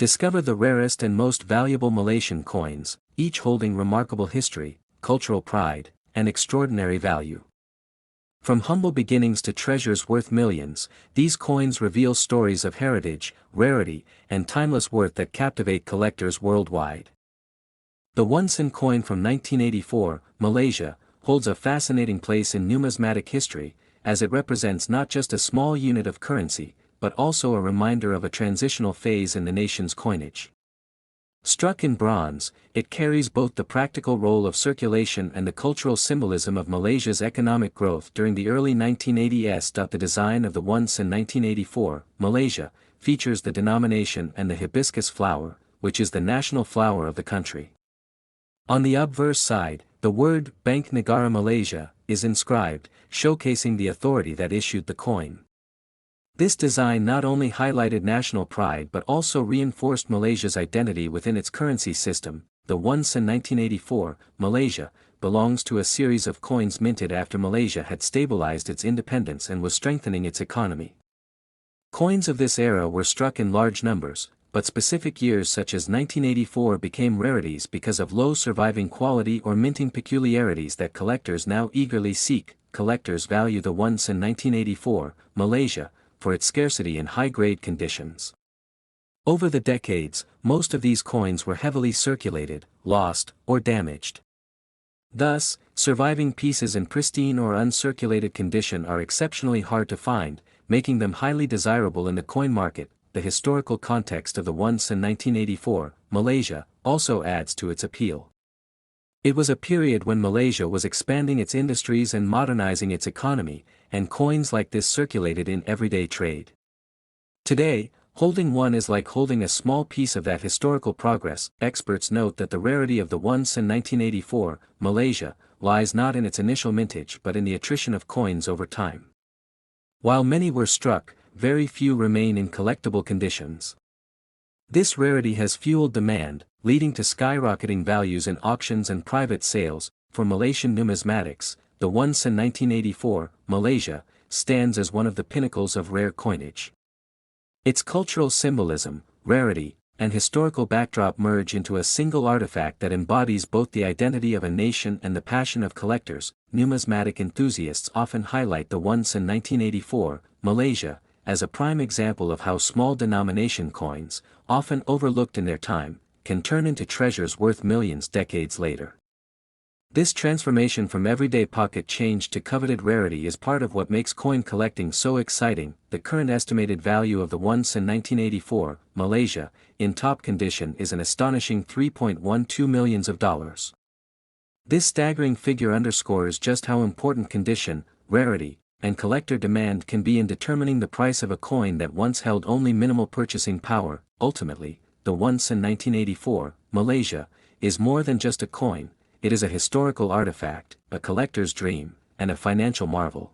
Discover the rarest and most valuable Malaysian coins, each holding remarkable history, cultural pride, and extraordinary value. From humble beginnings to treasures worth millions, these coins reveal stories of heritage, rarity, and timeless worth that captivate collectors worldwide. The one-sen coin from 1984, Malaysia, holds a fascinating place in numismatic history, as it represents not just a small unit of currency, but also a reminder of a transitional phase in the nation's coinage. Struck in bronze, it carries both the practical role of circulation and the cultural symbolism of Malaysia's economic growth during the early 1980s. The design of the one-sen 1984, Malaysia, features the denomination and the hibiscus flower, which is the national flower of the country. On the obverse side, the word Bank Negara Malaysia is inscribed, showcasing the authority that issued the coin. This design not only highlighted national pride but also reinforced Malaysia's identity within its currency system. The one-sen 1984, Malaysia, belongs to a series of coins minted after Malaysia had stabilized its independence and was strengthening its economy. Coins of this era were struck in large numbers, but specific years such as 1984 became rarities because of low surviving quality or minting peculiarities that collectors now eagerly seek. Collectors value the one-sen 1984, Malaysia, for its scarcity in high-grade conditions. Over the decades, most of these coins were heavily circulated, lost, or damaged. Thus, surviving pieces in pristine or uncirculated condition are exceptionally hard to find, making them highly desirable in the coin market. The historical context of the one-sen 1984, Malaysia, also adds to its appeal. It was a period when Malaysia was expanding its industries and modernizing its economy, and coins like this circulated in everyday trade. Today, holding one is like holding a small piece of that historical progress. Experts note that the rarity of the one-sen 1984, Malaysia, lies not in its initial mintage but in the attrition of coins over time. While many were struck, very few remain in collectible conditions. This rarity has fueled demand, leading to skyrocketing values in auctions and private sales. For Malaysian numismatics, the one-sen 1984, Malaysia, stands as one of the pinnacles of rare coinage. Its cultural symbolism, rarity, and historical backdrop merge into a single artifact that embodies both the identity of a nation and the passion of collectors. Numismatic enthusiasts often highlight the one-sen 1984, Malaysia, as a prime example of how small denomination coins, often overlooked in their time, can turn into treasures worth millions decades later. This transformation from everyday pocket change to coveted rarity is part of what makes coin collecting so exciting. The current estimated value of the one-sen 1984, Malaysia, in top condition is an astonishing $3.12 million. This staggering figure underscores just how important condition, rarity, and collector demand can be in determining the price of a coin that once held only minimal purchasing power. Ultimately, the one-sen 1984, Malaysia, is more than just a coin. It is a historical artifact, a collector's dream, and a financial marvel.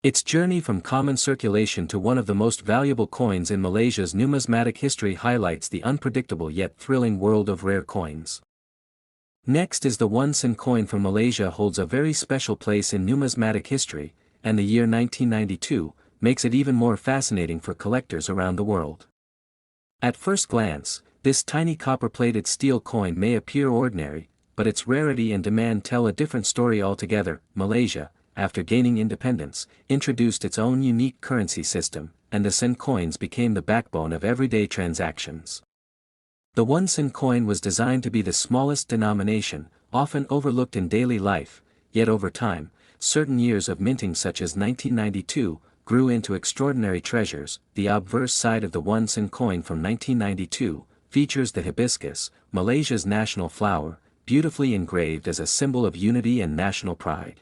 Its journey from common circulation to one of the most valuable coins in Malaysia's numismatic history highlights the unpredictable yet thrilling world of rare coins. Next is the one-sen coin from Malaysia holds a very special place in numismatic history, and the year 1992 makes it even more fascinating for collectors around the world. At first glance, this tiny copper-plated steel coin may appear ordinary, but its rarity and demand tell a different story altogether. Malaysia, after gaining independence, introduced its own unique currency system, and the sen coins became the backbone of everyday transactions. The one-sen coin was designed to be the smallest denomination, often overlooked in daily life, yet over time, certain years of minting such as 1992, grew into extraordinary treasures. The obverse side of the one-sen coin from 1992, features the hibiscus, Malaysia's national flower, beautifully engraved as a symbol of unity and national pride.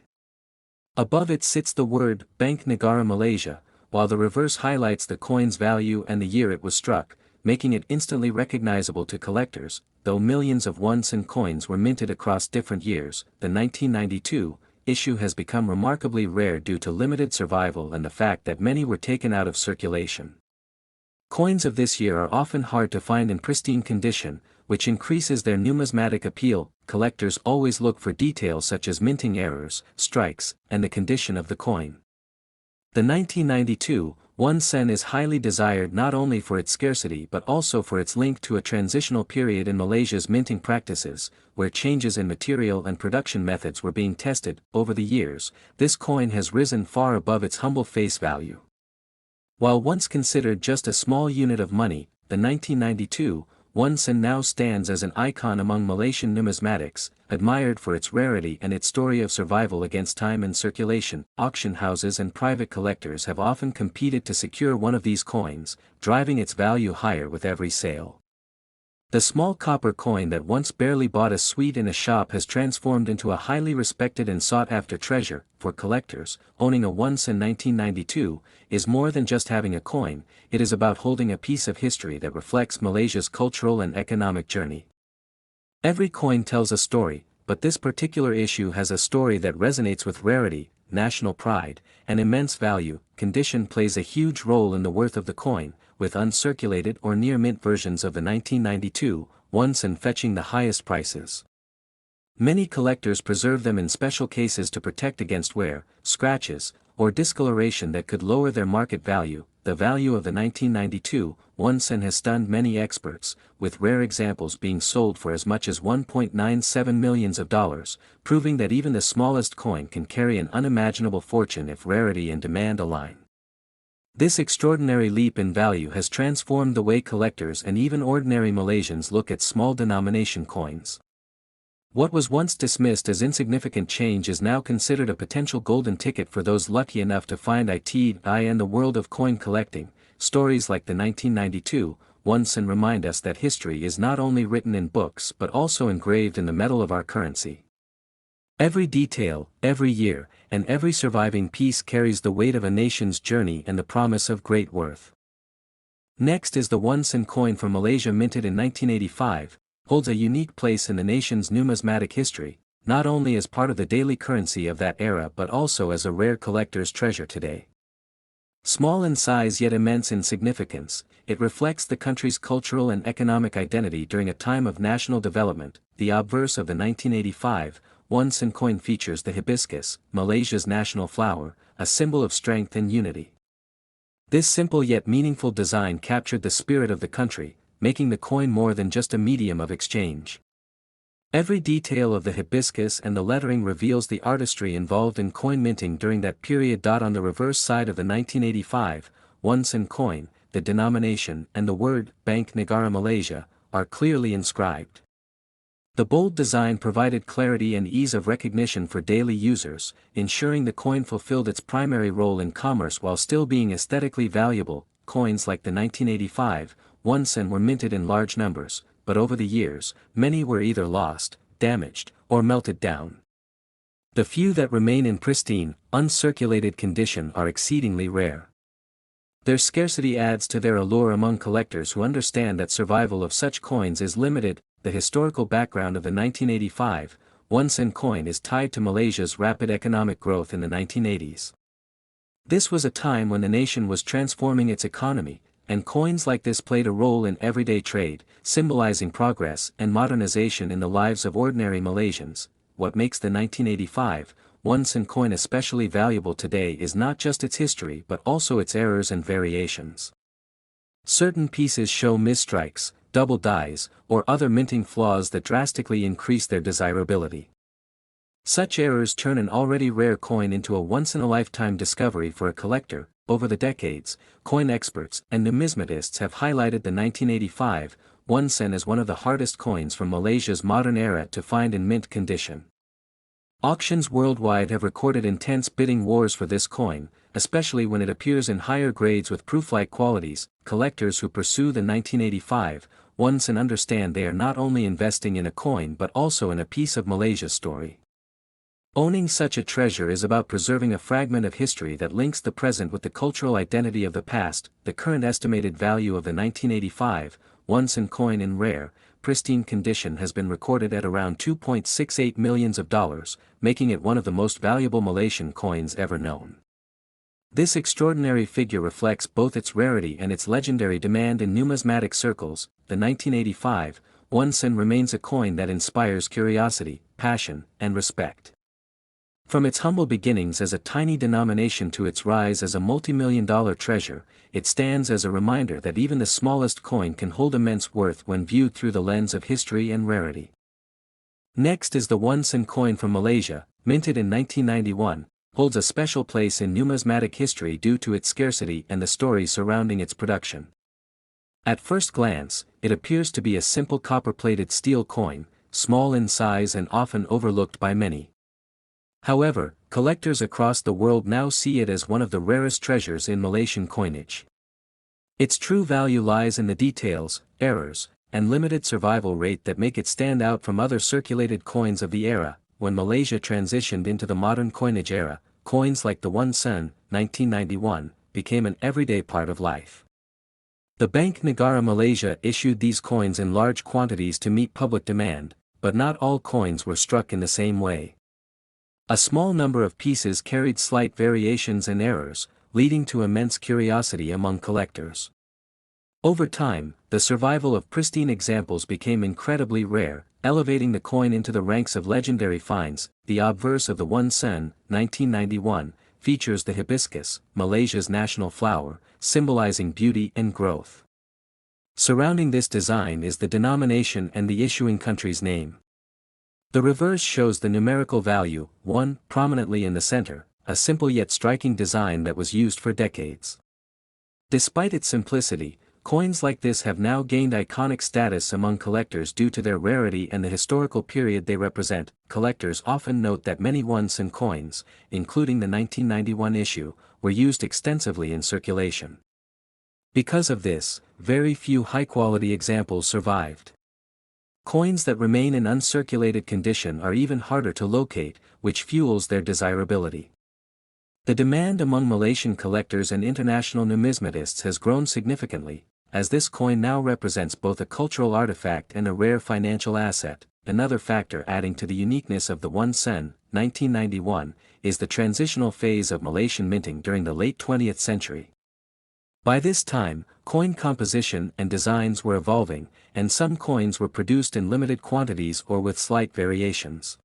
Above it sits the word Bank Negara Malaysia, while the reverse highlights the coin's value and the year it was struck, making it instantly recognizable to collectors. Though millions of one-sen coins were minted across different years, the 1992 issue has become remarkably rare due to limited survival and the fact that many were taken out of circulation. Coins of this year are often hard to find in pristine condition, which increases their numismatic appeal. Collectors always look for details such as minting errors, strikes, and the condition of the coin. The 1992 one-sen is highly desired not only for its scarcity but also for its link to a transitional period in Malaysia's minting practices, where changes in material and production methods were being tested. Over the years, this coin has risen far above its humble face value. While once considered just a small unit of money, the 1992 one-sen now stands as an icon among Malaysian numismatics, admired for its rarity and its story of survival against time and circulation. Auction houses and private collectors have often competed to secure one of these coins, driving its value higher with every sale. The small copper coin that once barely bought a sweet in a shop has transformed into a highly respected and sought-after treasure. For collectors, owning a one-sen 1992 is more than just having a coin, it is about holding a piece of history that reflects Malaysia's cultural and economic journey. Every coin tells a story, but this particular issue has a story that resonates with rarity, national pride, and immense value. Condition plays a huge role in the worth of the coin, with uncirculated or near-mint versions of the 1992 one-sen fetching the highest prices. Many collectors preserve them in special cases to protect against wear, scratches, or discoloration that could lower their market value. The value of the 1992 one-sen has stunned many experts, with rare examples being sold for as much as $1.97 million, proving that even the smallest coin can carry an unimaginable fortune if rarity and demand align. This extraordinary leap in value has transformed the way collectors and even ordinary Malaysians look at small denomination coins. What was once dismissed as insignificant change is now considered a potential golden ticket for those lucky enough to find it. In the world of coin collecting, stories like the 1992 one-sen remind us that history is not only written in books but also engraved in the metal of our currency. Every detail, every year, and every surviving piece carries the weight of a nation's journey and the promise of great worth. Next is the one-sen coin from Malaysia, minted in 1985, holds a unique place in the nation's numismatic history, not only as part of the daily currency of that era but also as a rare collector's treasure today. Small in size yet immense in significance, it reflects the country's cultural and economic identity during a time of national development. The obverse of the 1985 one-sen coin features the hibiscus, Malaysia's national flower, a symbol of strength and unity. This simple yet meaningful design captured the spirit of the country, making the coin more than just a medium of exchange. Every detail of the hibiscus and the lettering reveals the artistry involved in coin minting during that period. On the reverse side of the 1985 one-sen coin, the denomination and the word Bank Negara Malaysia are clearly inscribed. The bold design provided clarity and ease of recognition for daily users, ensuring the coin fulfilled its primary role in commerce while still being aesthetically valuable. Coins like the 1985 one-sen were minted in large numbers, but over the years, many were either lost, damaged, or melted down. The few that remain in pristine, uncirculated condition are exceedingly rare. Their scarcity adds to their allure among collectors who understand that survival of such coins is limited. The historical background of the 1985 one-sen coin is tied to Malaysia's rapid economic growth in the 1980s. This was a time when the nation was transforming its economy, and coins like this played a role in everyday trade, symbolizing progress and modernization in the lives of ordinary Malaysians. What makes the 1985 one-sen coin especially valuable today is not just its history but also its errors and variations. Certain pieces show misstrikes, double dies, or other minting flaws that drastically increase their desirability. Such errors turn an already rare coin into a once-in-a-lifetime discovery for a collector. Over the decades, coin experts and numismatists have highlighted the 1985 one-sen as one of the hardest coins from Malaysia's modern era to find in mint condition. Auctions worldwide have recorded intense bidding wars for this coin, especially when it appears in higher grades with proof-like qualities. Collectors who pursue the 1985 one-sen understand they are not only investing in a coin but also in a piece of Malaysia's story. Owning such a treasure is about preserving a fragment of history that links the present with the cultural identity of the past. The current estimated value of the 1985 one-sen coin in rare, pristine condition has been recorded at around $2.68 million, making it one of the most valuable Malaysian coins ever known. This extraordinary figure reflects both its rarity and its legendary demand in numismatic circles. The 1985 one-sen remains a coin that inspires curiosity, passion, and respect. From its humble beginnings as a tiny denomination to its rise as a multi-million-dollar treasure, it stands as a reminder that even the smallest coin can hold immense worth when viewed through the lens of history and rarity. Next is the one-sen coin from Malaysia, minted in 1991, holds a special place in numismatic history due to its scarcity and the stories surrounding its production. At first glance, it appears to be a simple copper-plated steel coin, small in size and often overlooked by many. However, collectors across the world now see it as one of the rarest treasures in Malaysian coinage. Its true value lies in the details, errors, and limited survival rate that make it stand out from other circulated coins of the era. When Malaysia transitioned into the modern coinage era, coins like the one-sen, 1991, became an everyday part of life. The Bank Negara Malaysia issued these coins in large quantities to meet public demand, but not all coins were struck in the same way. A small number of pieces carried slight variations and errors, leading to immense curiosity among collectors. Over time, the survival of pristine examples became incredibly rare, elevating the coin into the ranks of legendary finds. The obverse of the one-sen, 1991, features the hibiscus, Malaysia's national flower, symbolizing beauty and growth. Surrounding this design is the denomination and the issuing country's name. The reverse shows the numerical value, 1, prominently in the center, a simple yet striking design that was used for decades. Despite its simplicity, coins like this have now gained iconic status among collectors due to their rarity and the historical period they represent. Collectors often note that many one-sen coins, including the 1991 issue, were used extensively in circulation. Because of this, very few high-quality examples survived. Coins that remain in uncirculated condition are even harder to locate, which fuels their desirability. The demand among Malaysian collectors and international numismatists has grown significantly, as this coin now represents both a cultural artifact and a rare financial asset. Another factor adding to the uniqueness of the one-sen, 1991, is the transitional phase of Malaysian minting during the late 20th century. By this time, coin composition and designs were evolving, and some coins were produced in limited quantities or with slight variations.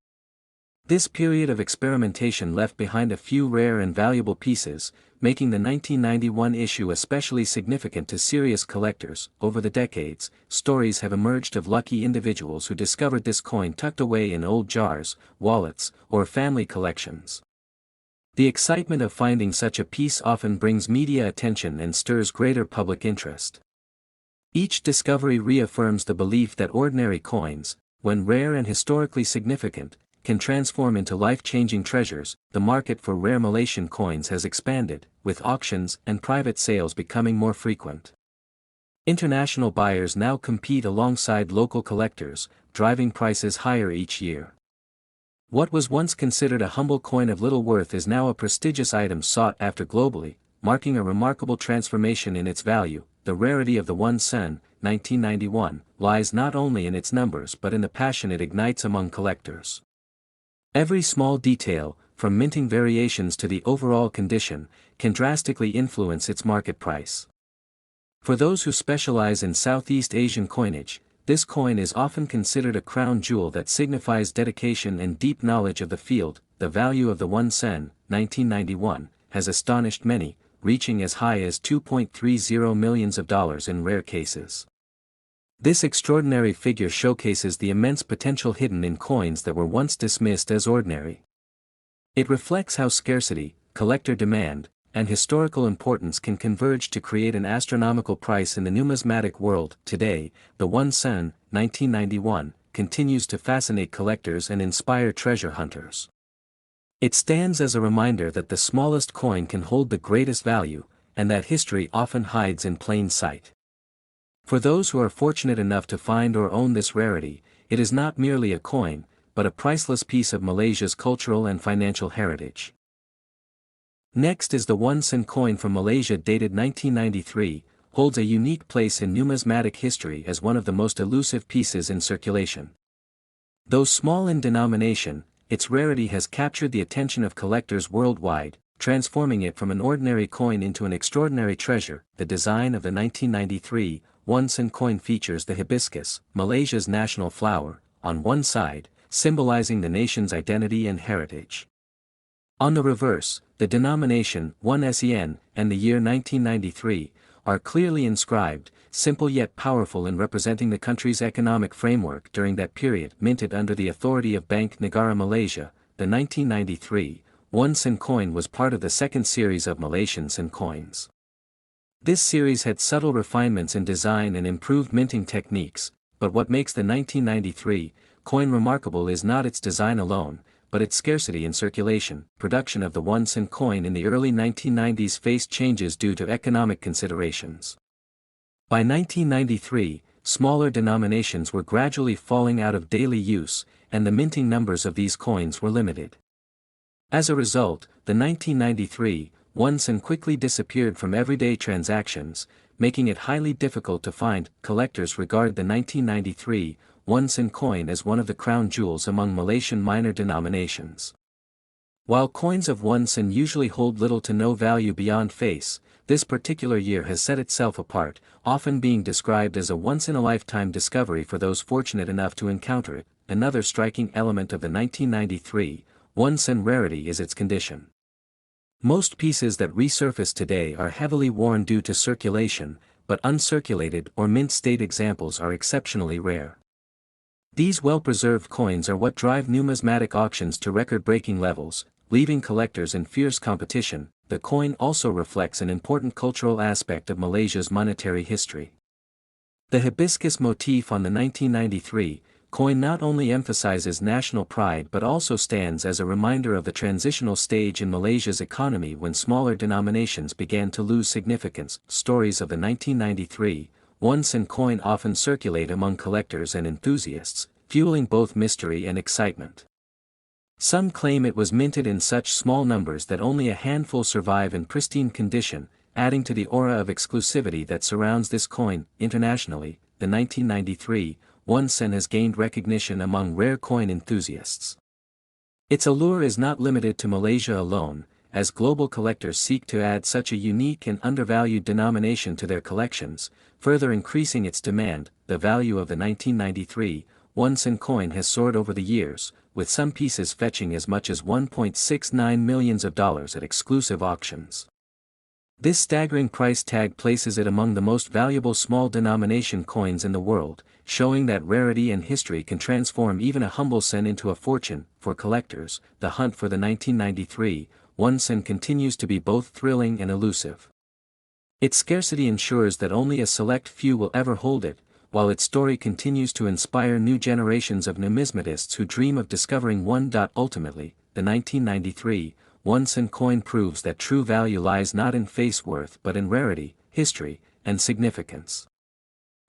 This period of experimentation left behind a few rare and valuable pieces, making the 1991 issue especially significant to serious collectors. Over the decades, stories have emerged of lucky individuals who discovered this coin tucked away in old jars, wallets, or family collections. The excitement of finding such a piece often brings media attention and stirs greater public interest. Each discovery reaffirms the belief that ordinary coins, when rare and historically significant, can transform into life-changing treasures. The market for rare Malaysian coins has expanded, with auctions and private sales becoming more frequent. International buyers now compete alongside local collectors, driving prices higher each year. What was once considered a humble coin of little worth is now a prestigious item sought after globally, marking a remarkable transformation in its value. The rarity of the one-sen, 1991, lies not only in its numbers but in the passion it ignites among collectors. Every small detail, from minting variations to the overall condition, can drastically influence its market price. For those who specialize in Southeast Asian coinage, this coin is often considered a crown jewel that signifies dedication and deep knowledge of the field. The value of the one-sen, 1991, has astonished many, reaching as high as $2.30 million in rare cases. This extraordinary figure showcases the immense potential hidden in coins that were once dismissed as ordinary. It reflects how scarcity, collector demand, and historical importance can converge to create an astronomical price in the numismatic world. Today, the one-sen, 1991, continues to fascinate collectors and inspire treasure hunters. It stands as a reminder that the smallest coin can hold the greatest value, and that history often hides in plain sight. For those who are fortunate enough to find or own this rarity, it is not merely a coin, but a priceless piece of Malaysia's cultural and financial heritage. Next is the one-sen coin from Malaysia dated 1993, holds a unique place in numismatic history as one of the most elusive pieces in circulation. Though small in denomination, its rarity has captured the attention of collectors worldwide, transforming it from an ordinary coin into an extraordinary treasure. The design of the 1993 one-sen coin features the hibiscus, Malaysia's national flower, on one side, symbolizing the nation's identity and heritage. On the reverse, the denomination, 1-sen, and the year 1993, are clearly inscribed, simple yet powerful in representing the country's economic framework during that period. Minted under the authority of Bank Negara Malaysia, the 1993 one-sen coin was part of the second series of Malaysian sen coins. This series had subtle refinements in design and improved minting techniques, but what makes the 1993 coin remarkable is not its design alone, but its scarcity in circulation. Production of the one-sen coin in the early 1990s faced changes due to economic considerations. By 1993, smaller denominations were gradually falling out of daily use, and the minting numbers of these coins were limited. As a result, the 1993 one-sen quickly disappeared from everyday transactions, making it highly difficult to find. Collectors regard the 1993 one-sen coin as one of the crown jewels among Malaysian minor denominations. While coins of one-sen usually hold little to no value beyond face, this particular year has set itself apart, often being described as a once-in-a-lifetime discovery for those fortunate enough to encounter it. Another striking element of the 1993 one-sen rarity is its condition. Most pieces that resurface today are heavily worn due to circulation, but uncirculated or mint-state examples are exceptionally rare. These well-preserved coins are what drive numismatic auctions to record-breaking levels, leaving collectors in fierce competition. The coin also reflects an important cultural aspect of Malaysia's monetary history. The hibiscus motif on the 1993 coin not only emphasizes national pride but also stands as a reminder of the transitional stage in Malaysia's economy when smaller denominations began to lose significance. Stories of the 1993 one-sen coin often circulate among collectors and enthusiasts, fueling both mystery and excitement. Some claim it was minted in such small numbers that only a handful survive in pristine condition, adding to the aura of exclusivity that surrounds this coin. Internationally, the 1993 one-sen has gained recognition among rare coin enthusiasts. Its allure is not limited to Malaysia alone, as global collectors seek to add such a unique and undervalued denomination to their collections, further increasing its demand. The value of the 1993 one-sen coin has soared over the years, with some pieces fetching as much as $1.69 million at exclusive auctions. This staggering price tag places it among the most valuable small denomination coins in the world, showing that rarity and history can transform even a humble sen into a fortune. For collectors, the hunt for the 1993 one-sen continues to be both thrilling and elusive. Its scarcity ensures that only a select few will ever hold it, while its story continues to inspire new generations of numismatists who dream of discovering one. Ultimately, the 1993 one-sen coin proves that true value lies not in face worth but in rarity, history, and significance.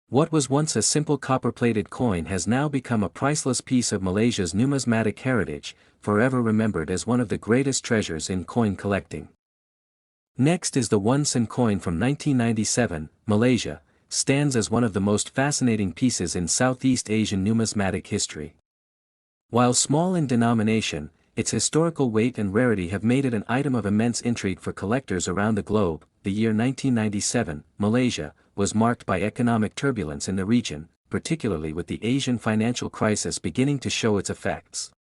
What was once a simple copper-plated coin has now become a priceless piece of Malaysia's numismatic heritage, forever remembered as one of the greatest treasures in coin collecting. Next is the one-sen coin from 1997. Malaysia stands as one of the most fascinating pieces in Southeast Asian numismatic history. While small in denomination, its historical weight and rarity have made it an item of immense intrigue for collectors around the globe. The year 1997, Malaysia, was marked by economic turbulence in the region, particularly with the Asian financial crisis beginning to show its effects.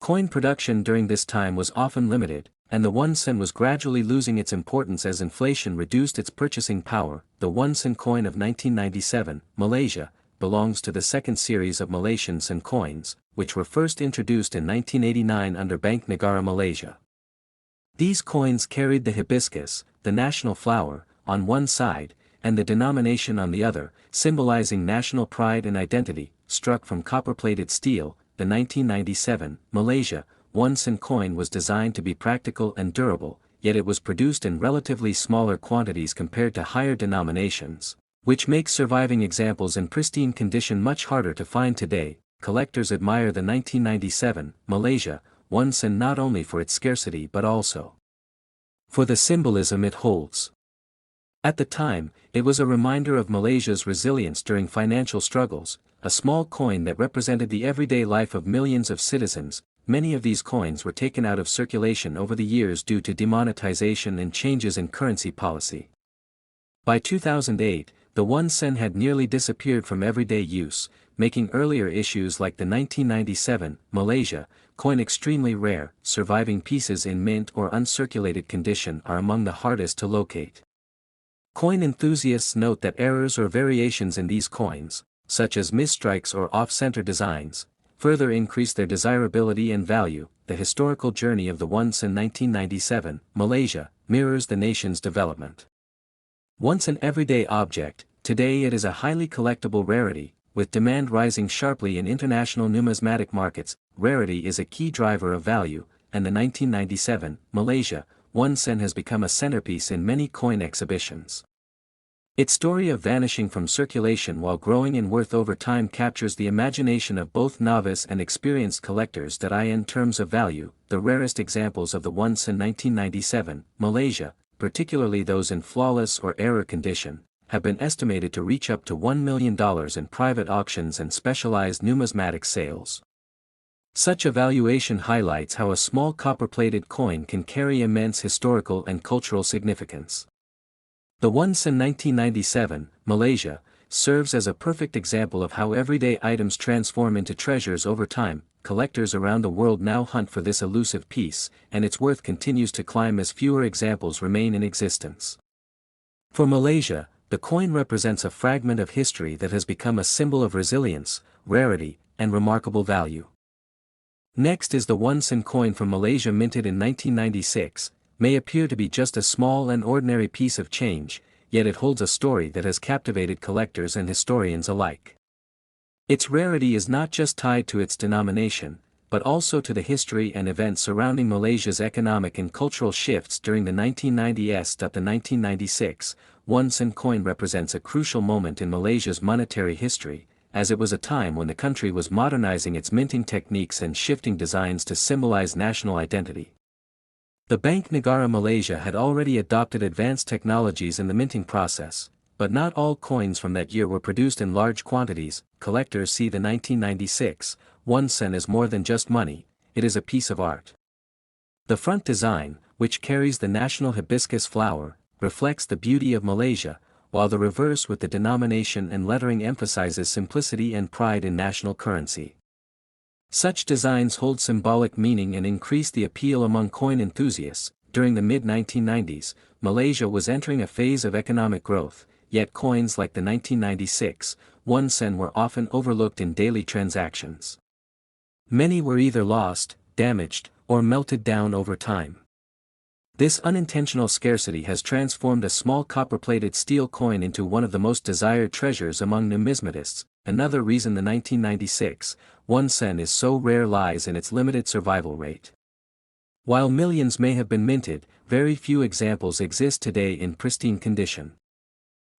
Coin production during this time was often limited, and the one-sen was gradually losing its importance as inflation reduced its purchasing power. The one-sen coin of 1997, Malaysia, belongs to the second series of Malaysian sen coins, which were first introduced in 1989 under Bank Negara Malaysia. These coins carried the hibiscus, the national flower, on one side, and the denomination on the other, symbolizing national pride and identity. Struck from copper-plated steel, the 1997 Malaysia one-sen coin was designed to be practical and durable, yet it was produced in relatively smaller quantities compared to higher denominations, which makes surviving examples in pristine condition much harder to find today. Collectors admire the 1997 Malaysia one-sen not only for its scarcity but also for the symbolism it holds. At the time, it was a reminder of Malaysia's resilience during financial struggles, a small coin that represented the everyday life of millions of citizens. Many of these coins were taken out of circulation over the years due to demonetization and changes in currency policy. By 2008, the one-sen had nearly disappeared from everyday use, making earlier issues like the 1997 Malaysia coin extremely rare. Surviving pieces in mint or uncirculated condition are among the hardest to locate. Coin enthusiasts note that errors or variations in these coins, such as misstrikes or off-center designs, further increase their desirability and value. The historical journey of the one-sen 1997 Malaysia mirrors the nation's development. Once an everyday object, today it is a highly collectible rarity, with demand rising sharply in international numismatic markets. Rarity is a key driver of value, and the 1997 Malaysia one-sen has become a centerpiece in many coin exhibitions. Its story of vanishing from circulation while growing in worth over time captures the imagination of both novice and experienced collectors. In terms of value, the rarest examples of the one-sen 1997 Malaysia, particularly those in flawless or error condition, have been estimated to reach up to $1 million in private auctions and specialized numismatic sales. Such a valuation highlights how a small copper-plated coin can carry immense historical and cultural significance. The one-sen 1997 Malaysia serves as a perfect example of how everyday items transform into treasures over time. Collectors around the world now hunt for this elusive piece, and its worth continues to climb as fewer examples remain in existence. For Malaysia, the coin represents a fragment of history that has become a symbol of resilience, rarity, and remarkable value. Next is the one-sen coin from Malaysia, minted in 1996, may appear to be just a small and ordinary piece of change, yet it holds a story that has captivated collectors and historians alike. Its rarity is not just tied to its denomination, but also to the history and events surrounding Malaysia's economic and cultural shifts during the 1990s. The 1996 one-sen coin represents a crucial moment in Malaysia's monetary history, as it was a time when the country was modernizing its minting techniques and shifting designs to symbolize national identity. The Bank Negara Malaysia had already adopted advanced technologies in the minting process, but not all coins from that year were produced in large quantities. Collectors see the 1996 one-sen as more than just money, it is a piece of art. The front design, which carries the national hibiscus flower, reflects the beauty of Malaysia, while the reverse with the denomination and lettering emphasizes simplicity and pride in national currency. Such designs hold symbolic meaning and increase the appeal among coin enthusiasts. During the mid-1990s, Malaysia was entering a phase of economic growth, yet coins like the 1996 one-sen were often overlooked in daily transactions. Many were either lost, damaged, or melted down over time. This unintentional scarcity has transformed a small copper-plated steel coin into one of the most desired treasures among numismatists. Another reason the 1996 one-sen is so rare lies in its limited survival rate. While millions may have been minted, very few examples exist today in pristine condition.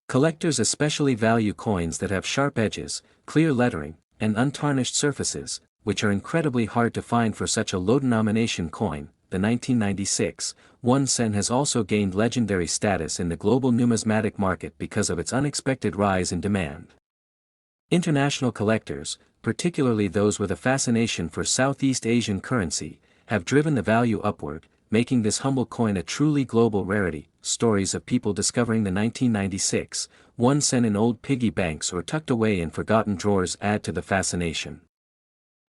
Collectors especially value coins that have sharp edges, clear lettering, and untarnished surfaces, which are incredibly hard to find for such a low-denomination coin. The 1996 one-sen has also gained legendary status in the global numismatic market because of its unexpected rise in demand. International collectors, particularly those with a fascination for Southeast Asian currency, have driven the value upward, making this humble coin a truly global rarity. Stories of people discovering the 1996 one-sen in old piggy banks or tucked away in forgotten drawers add to the fascination.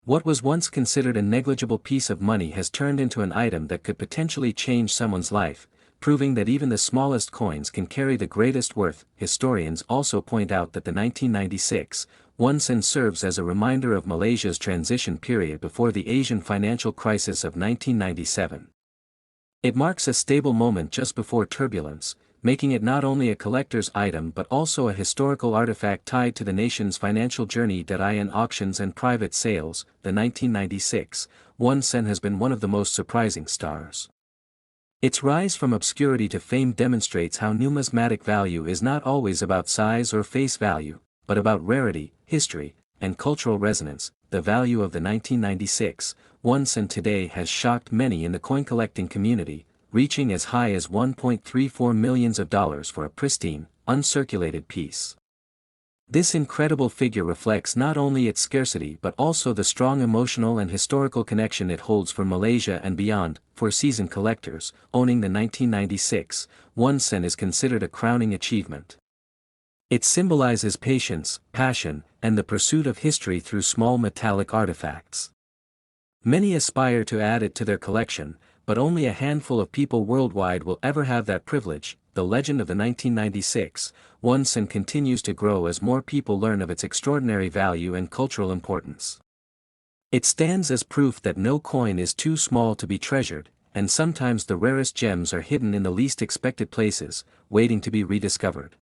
What was once considered a negligible piece of money has turned into an item that could potentially change someone's life, proving that even the smallest coins can carry the greatest worth. Historians also point out that the 1996 one-sen serves as a reminder of Malaysia's transition period before the Asian financial crisis of 1997. It marks a stable moment just before turbulence, making it not only a collector's item but also a historical artifact tied to the nation's financial journey. In auctions and private sales, the 1996 one-sen has been one of the most surprising stars. Its rise from obscurity to fame demonstrates how numismatic value is not always about size or face value, but about rarity, history, and cultural resonance. The value of the 1996 one-sen today has shocked many in the coin collecting community, reaching as high as $1.34 million for a pristine, uncirculated piece. This incredible figure reflects not only its scarcity but also the strong emotional and historical connection it holds for Malaysia and beyond. For seasoned collectors, owning the 1996 one-sen is considered a crowning achievement. It symbolizes patience, passion, and the pursuit of history through small metallic artifacts. Many aspire to add it to their collection, but only a handful of people worldwide will ever have that privilege. The legend of the 1996 one-sen continues to grow as more people learn of its extraordinary value and cultural importance. It stands as proof that no coin is too small to be treasured, and sometimes the rarest gems are hidden in the least expected places, waiting to be rediscovered.